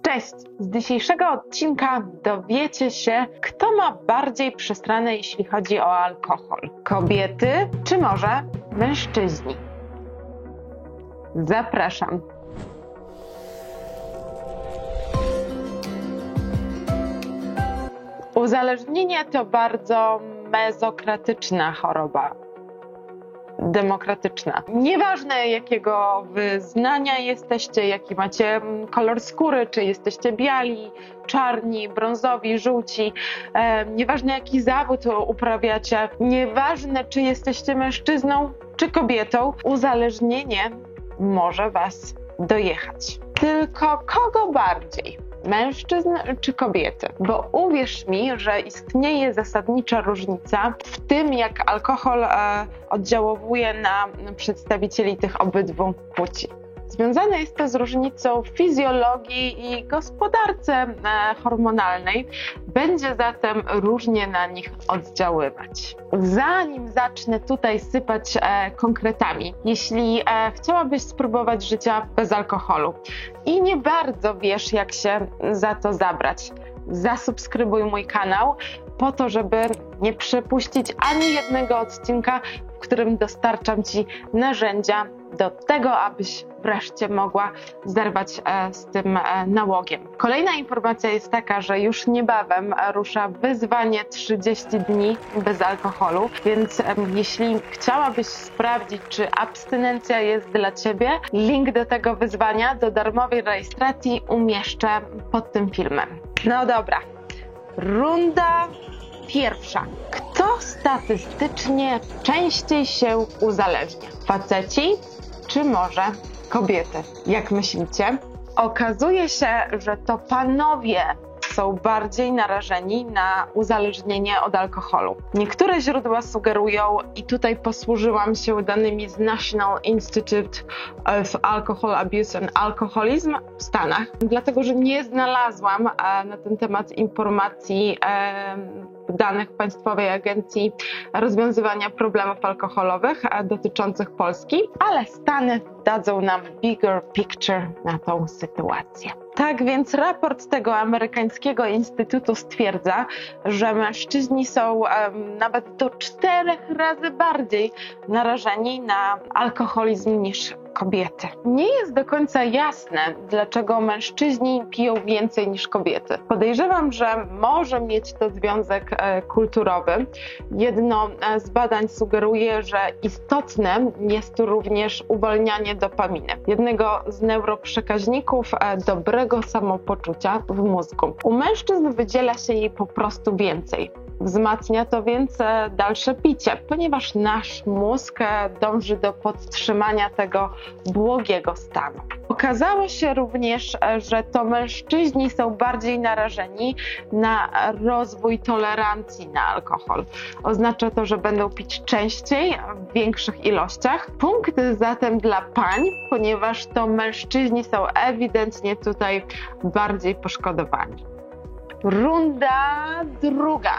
Cześć! Z dzisiejszego odcinka dowiecie się, kto ma bardziej przesrane, jeśli chodzi o alkohol. Kobiety czy może mężczyźni? Zapraszam. Uzależnienie to bardzo mezokratyczna choroba. Demokratyczna. Nieważne jakiego wyznania jesteście, jaki macie kolor skóry, czy jesteście biali, czarni, brązowi, żółci, nieważne jaki zawód uprawiacie, nieważne czy jesteście mężczyzną, czy kobietą, uzależnienie może was dojechać. Tylko kogo bardziej? Mężczyzn czy kobiety? Bo uwierz mi, że istnieje zasadnicza różnica w tym, jak alkohol oddziałuje na przedstawicieli tych obydwu płci. Związane jest to z różnicą w fizjologii i gospodarce hormonalnej. Będzie zatem różnie na nich oddziaływać. Zanim zacznę tutaj sypać konkretami, jeśli chciałabyś spróbować życia bez alkoholu i nie bardzo wiesz, jak się za to zabrać, zasubskrybuj mój kanał po to, żeby nie przepuścić ani jednego odcinka, w którym dostarczam Ci narzędzia do tego, abyś wreszcie mogła zerwać z tym nałogiem. Kolejna informacja jest taka, że już niebawem rusza wyzwanie 30 dni bez alkoholu, więc jeśli chciałabyś sprawdzić, czy abstynencja jest dla Ciebie, link do tego wyzwania, do darmowej rejestracji umieszczę pod tym filmem. No dobra, runda pierwsza. Kto statystycznie częściej się uzależnia? Faceci czy może kobiety? Jak myślicie? Okazuje się, że to panowie są bardziej narażeni na uzależnienie od alkoholu. Niektóre źródła sugerują, i tutaj posłużyłam się danymi z National Institute of Alcohol Abuse and Alcoholism w Stanach, dlatego że nie znalazłam na ten temat informacji danych Państwowej Agencji Rozwiązywania Problemów Alkoholowych dotyczących Polski, ale Stany dadzą nam bigger picture na tą sytuację. Tak więc raport tego amerykańskiego instytutu stwierdza, że mężczyźni są nawet do 4 razy bardziej narażeni na alkoholizm niż kobiety. Nie jest do końca jasne, dlaczego mężczyźni piją więcej niż kobiety. Podejrzewam, że może mieć to związek kulturowy. Jedno z badań sugeruje, że istotne jest tu również uwalnianie dopaminy, jednego z neuroprzekaźników dobrego samopoczucia w mózgu. U mężczyzn wydziela się jej po prostu więcej. Wzmacnia to więc dalsze picie, ponieważ nasz mózg dąży do podtrzymania tego błogiego stanu. Okazało się również, że to mężczyźni są bardziej narażeni na rozwój tolerancji na alkohol. Oznacza to, że będą pić częściej, w większych ilościach. Punkt zatem dla pań, ponieważ to mężczyźni są ewidentnie tutaj bardziej poszkodowani. Runda druga.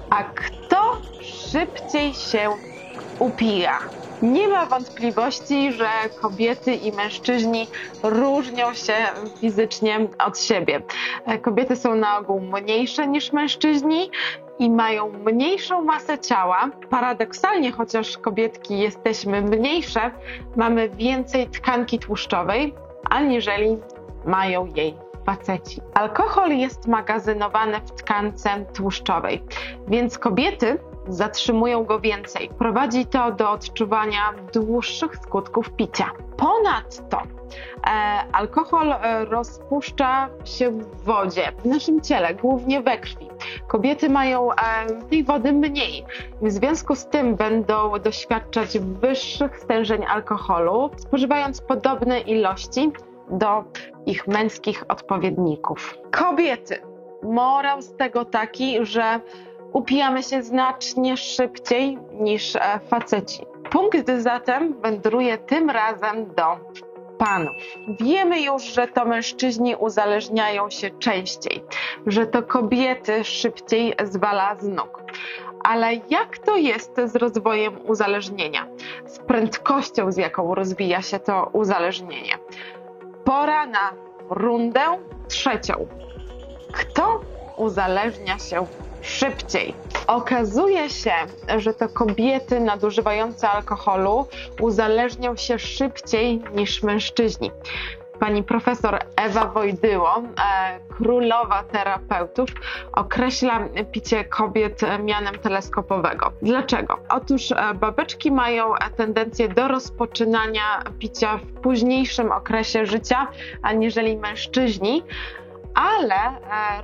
A kto szybciej się upija? Nie ma wątpliwości, że kobiety i mężczyźni różnią się fizycznie od siebie. Kobiety są na ogół mniejsze niż mężczyźni i mają mniejszą masę ciała. Paradoksalnie, chociaż kobietki jesteśmy mniejsze, mamy więcej tkanki tłuszczowej, aniżeli mają jej faceci. Alkohol jest magazynowany w tkance tłuszczowej, więc kobiety zatrzymują go więcej. Prowadzi to do odczuwania dłuższych skutków picia. Ponadto alkohol rozpuszcza się w wodzie, w naszym ciele, głównie we krwi. Kobiety mają tej wody mniej. W związku z tym będą doświadczać wyższych stężeń alkoholu, spożywając podobne ilości do ich męskich odpowiedników. Kobiety. Morał z tego taki, że upijamy się znacznie szybciej niż faceci. Punkt zatem wędruje tym razem do panów. Wiemy już, że to mężczyźni uzależniają się częściej, że to kobiety szybciej zwala z nóg. Ale jak to jest z rozwojem uzależnienia? Z prędkością, z jaką rozwija się to uzależnienie? Pora na rundę trzecią. Kto uzależnia się szybciej? Okazuje się, że to kobiety nadużywające alkoholu uzależnią się szybciej niż mężczyźni. Pani profesor Ewa Wojdyło, królowa terapeutów, określa picie kobiet mianem teleskopowego. Dlaczego? Otóż babeczki mają tendencję do rozpoczynania picia w późniejszym okresie życia, aniżeli mężczyźni, ale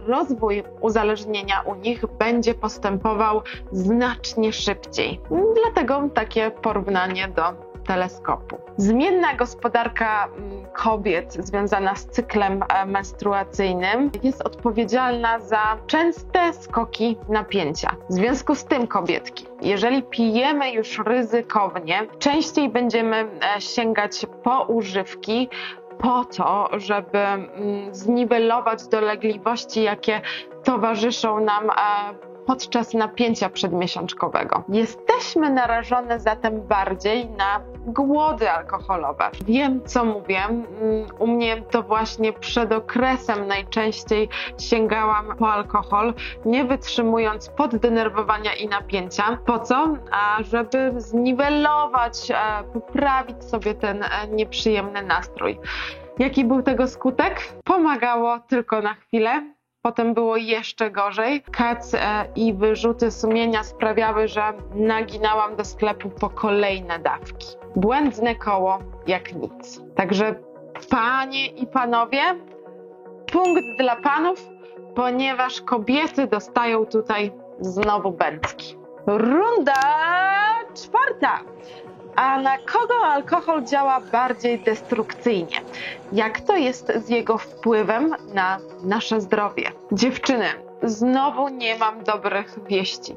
rozwój uzależnienia u nich będzie postępował znacznie szybciej. Dlatego takie porównanie do teleskopu. Zmienna gospodarka kobiet związana z cyklem menstruacyjnym jest odpowiedzialna za częste skoki napięcia. W związku z tym, kobietki, jeżeli pijemy już ryzykownie, częściej będziemy sięgać po używki, po to, żeby zniwelować dolegliwości, jakie towarzyszą nam podczas napięcia przedmiesiączkowego. Jesteśmy narażone zatem bardziej na głody alkoholowe. Wiem, co mówię. U mnie to właśnie przed okresem najczęściej sięgałam po alkohol, nie wytrzymując poddenerwowania i napięcia. Po co? Żeby zniwelować, poprawić sobie ten nieprzyjemny nastrój. Jaki był tego skutek? Pomagało tylko na chwilę. Potem było jeszcze gorzej. Kac i wyrzuty sumienia sprawiały, że naginałam do sklepu po kolejne dawki. Błędne koło jak nic. Także panie i panowie, punkt dla panów, ponieważ kobiety dostają tutaj znowu bęcki. Runda czwarta. A na kogo alkohol działa bardziej destrukcyjnie? Jak to jest z jego wpływem na nasze zdrowie? Dziewczyny, znowu nie mam dobrych wieści.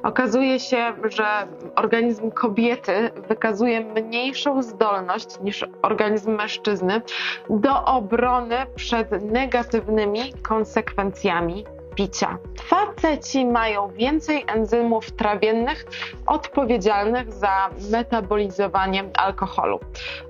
Okazuje się, że organizm kobiety wykazuje mniejszą zdolność niż organizm mężczyzny do obrony przed negatywnymi konsekwencjami picia. Faceci mają więcej enzymów trawiennych odpowiedzialnych za metabolizowanie alkoholu.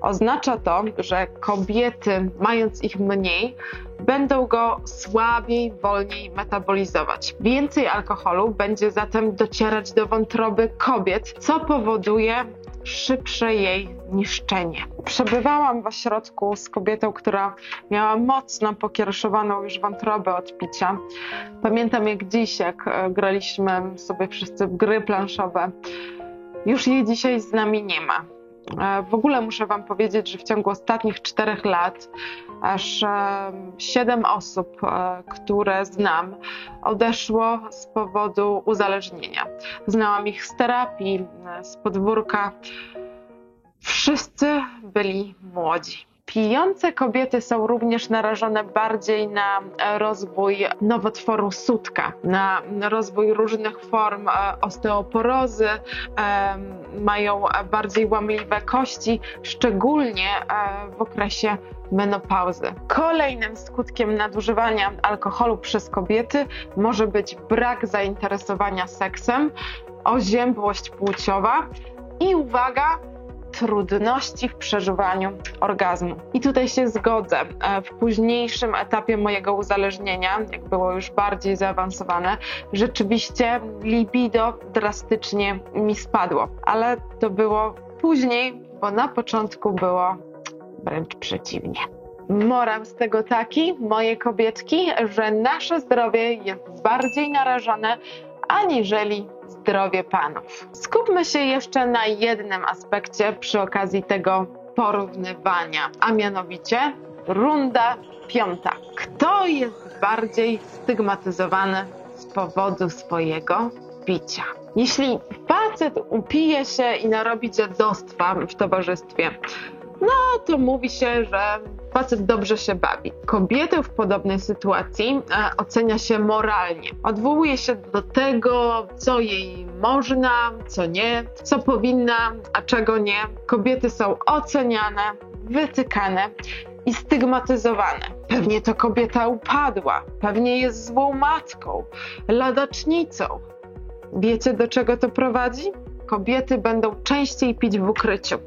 Oznacza to, że kobiety, mając ich mniej, będą go słabiej, wolniej metabolizować. Więcej alkoholu będzie zatem docierać do wątroby kobiet, co powoduje szybsze jej niszczenie. Przebywałam w ośrodku z kobietą, która miała mocno pokiereszowaną już wątrobę od picia. Pamiętam jak dziś, jak graliśmy sobie wszyscy w gry planszowe. Już jej dzisiaj z nami nie ma. W ogóle muszę wam powiedzieć, że w ciągu ostatnich 4 lat aż 7 osób, które znam, odeszło z powodu uzależnienia. Znałam ich z terapii, z podwórka. Wszyscy byli młodzi. Pijące kobiety są również narażone bardziej na rozwój nowotworu sutka, na rozwój różnych form osteoporozy, mają bardziej łamliwe kości, szczególnie w okresie menopauzy. Kolejnym skutkiem nadużywania alkoholu przez kobiety może być brak zainteresowania seksem, oziębłość płciowa i uwaga, trudności w przeżywaniu orgazmu. I tutaj się zgodzę. W późniejszym etapie mojego uzależnienia, jak było już bardziej zaawansowane, rzeczywiście libido drastycznie mi spadło. Ale to było później, bo na początku było wręcz przeciwnie. Morał z tego taki, moje kobietki, że nasze zdrowie jest bardziej narażone aniżeli zdrowie panów. Skupmy się jeszcze na jednym aspekcie przy okazji tego porównywania, a mianowicie runda 5. Kto jest bardziej stygmatyzowany z powodu swojego picia? Jeśli facet upije się i narobi dziadostwa w towarzystwie, no to mówi się, że facet dobrze się bawi. Kobietę w podobnej sytuacji ocenia się moralnie. Odwołuje się do tego, co jej można, co nie, co powinna, a czego nie. Kobiety są oceniane, wytykane i stygmatyzowane. Pewnie to kobieta upadła, pewnie jest złą matką, ladacznicą. Wiecie, do czego to prowadzi? kobiety będą częściej pić w ukryciu,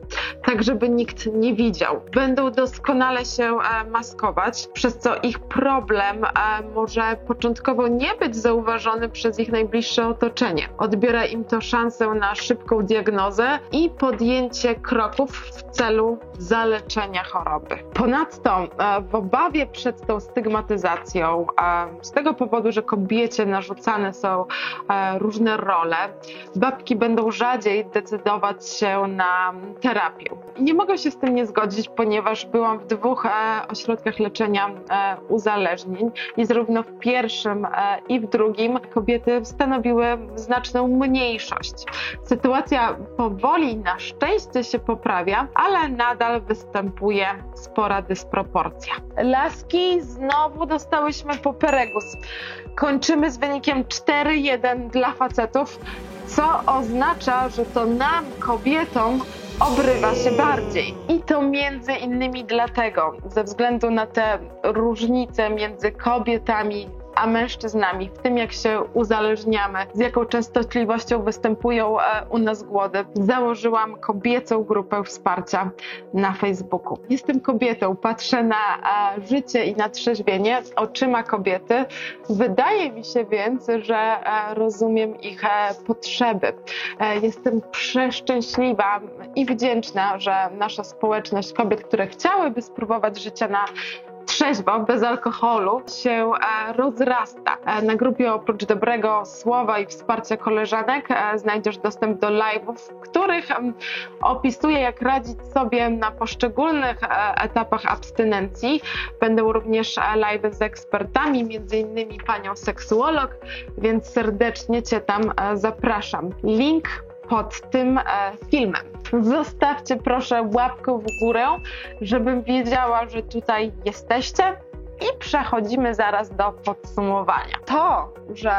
tak żeby nikt nie widział. Będą doskonale się maskować, przez co ich problem może początkowo nie być zauważony przez ich najbliższe otoczenie. Odbiera im to szansę na szybką diagnozę i podjęcie kroków w celu zaleczenia choroby. Ponadto w obawie przed tą stygmatyzacją, z tego powodu, że kobiecie narzucane są różne role, babki będą rzadziej decydować się na terapię. I nie mogę się z tym nie zgodzić, ponieważ byłam w 2 ośrodkach leczenia uzależnień i zarówno w pierwszym i w drugim kobiety stanowiły znaczną mniejszość. Sytuacja powoli na szczęście się poprawia, ale nadal występuje spora dysproporcja. Laski, znowu dostałyśmy poperegus. Kończymy z wynikiem 4-1 dla facetów, co oznacza, że to nam, kobietom, obrywa się bardziej. I to między innymi dlatego, ze względu na te różnice między kobietami a mężczyznami, w tym jak się uzależniamy, z jaką częstotliwością występują u nas głody, założyłam kobiecą grupę wsparcia na Facebooku. Jestem kobietą, patrzę na życie i na trzeźwienie oczyma kobiety. Wydaje mi się więc, że rozumiem ich potrzeby. Jestem przeszczęśliwa i wdzięczna, że nasza społeczność kobiet, które chciałyby spróbować życia na trzeźwo, bez alkoholu, się rozrasta. Na grupie oprócz dobrego słowa i wsparcia koleżanek znajdziesz dostęp do live'ów, w których opisuję, jak radzić sobie na poszczególnych etapach abstynencji. Będą również live'y z ekspertami, między innymi panią seksuolog, więc serdecznie Cię tam zapraszam. Link pod tym filmem. Zostawcie proszę łapkę w górę, żebym wiedziała, że tutaj jesteście i przechodzimy zaraz do podsumowania. To, że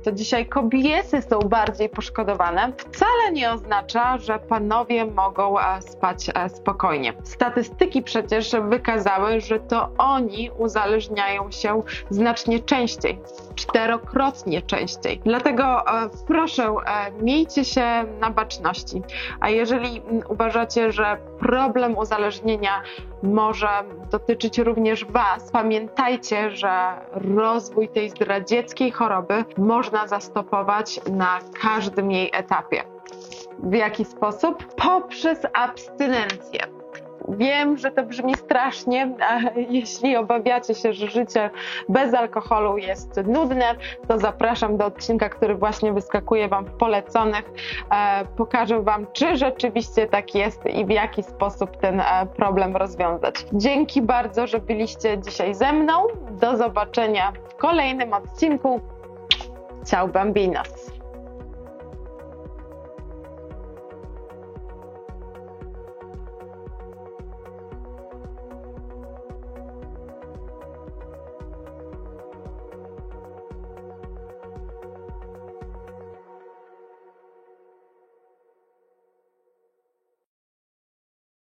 to dzisiaj kobiety są bardziej poszkodowane, wcale nie oznacza, że panowie mogą spać spokojnie. Statystyki przecież wykazały, że to oni uzależniają się znacznie częściej, 4-krotnie częściej. Dlatego proszę, miejcie się na baczności. A jeżeli uważacie, że problem uzależnienia może dotyczyć również Was, pamiętajcie, że rozwój tej zdradzieckiej choroby można zastopować na każdym jej etapie. W jaki sposób? Poprzez abstynencję. Wiem, że to brzmi strasznie, a jeśli obawiacie się, że życie bez alkoholu jest nudne, to zapraszam do odcinka, który właśnie wyskakuje Wam w poleconych. Pokażę Wam, czy rzeczywiście tak jest i w jaki sposób ten problem rozwiązać. Dzięki bardzo, że byliście dzisiaj ze mną. Do zobaczenia w kolejnym odcinku. Ciao Bambinos!